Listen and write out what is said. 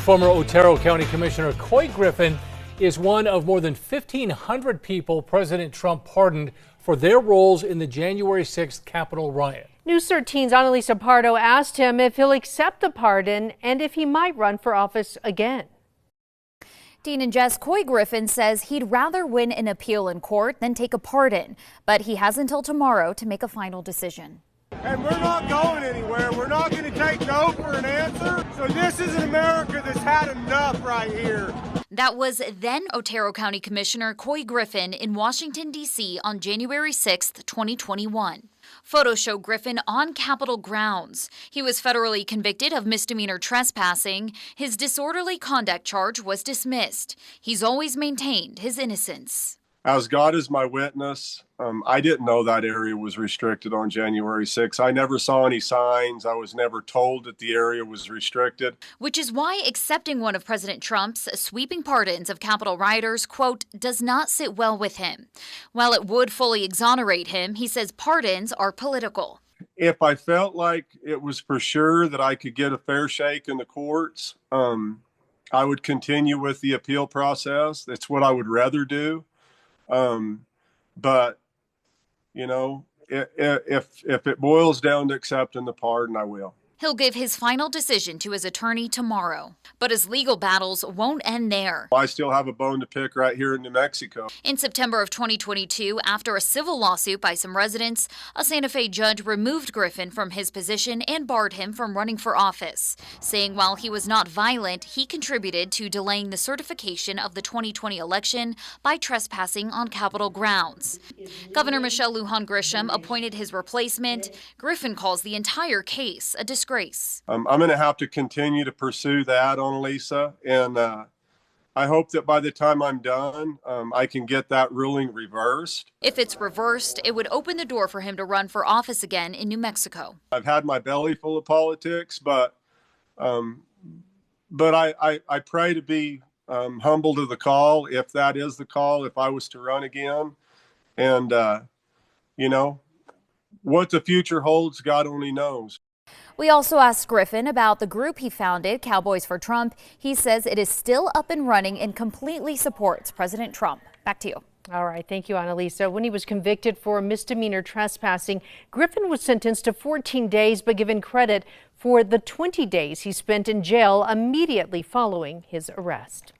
Former Otero County Commissioner Couy Griffin is one of more than 1,500 people President Trump pardoned for their roles in the January 6th Capitol riot. News 13's Annalisa Pardo asked him if he'll accept the pardon and if he might run for office again. Dean and Jess, Couy Griffin says he'd rather win an appeal in court than take a pardon, but he has until tomorrow to make a final decision. And we're not going anywhere. We're not going to take no for an answer. So this is an America that's had enough right here. That was then Otero County Commissioner Couy Griffin in Washington, D.C. on January 6th, 2021. Photos show Griffin on Capitol grounds. He was federally convicted of misdemeanor trespassing. His disorderly conduct charge was dismissed. He's always maintained his innocence. As God is my witness, I didn't know that area was restricted on January 6th. I never saw any signs. I was never told that the area was restricted. Which is why accepting one of President Trump's sweeping pardons of Capitol rioters, quote, does not sit well with him. While it would fully exonerate him, he says pardons are political. If I felt like it was for sure that I could get a fair shake in the courts, I would continue with the appeal process. That's what I would rather do. But, you know, if it boils down to accepting the pardon, I will. He'll give his final decision to his attorney tomorrow. But his legal battles won't end there. I still have a bone to pick right here in New Mexico. In September of 2022, after a civil lawsuit by some residents, a Santa Fe judge removed Griffin from his position and barred him from running for office, saying while he was not violent, he contributed to delaying the certification of the 2020 election by trespassing on Capitol grounds. Governor Michelle Lujan Grisham appointed his replacement. Griffin calls the entire case a disgrace. I'm going to have to continue to pursue that, Annalisa, and I hope that by the time I'm done, I can get that ruling reversed. If it's reversed, it would open the door for him to run for office again in New Mexico. I've had my belly full of politics, but I pray to be humble to the call, if that is the call, if I was to run again. And, you know, what the future holds, God only knows. We also asked Griffin about the group he founded, Cowboys for Trump. He says it is still up and running and completely supports President Trump. Back to you. All right. Thank you, Annalisa. When he was convicted for misdemeanor trespassing, Griffin was sentenced to 14 days, but given credit for the 20 days he spent in jail immediately following his arrest.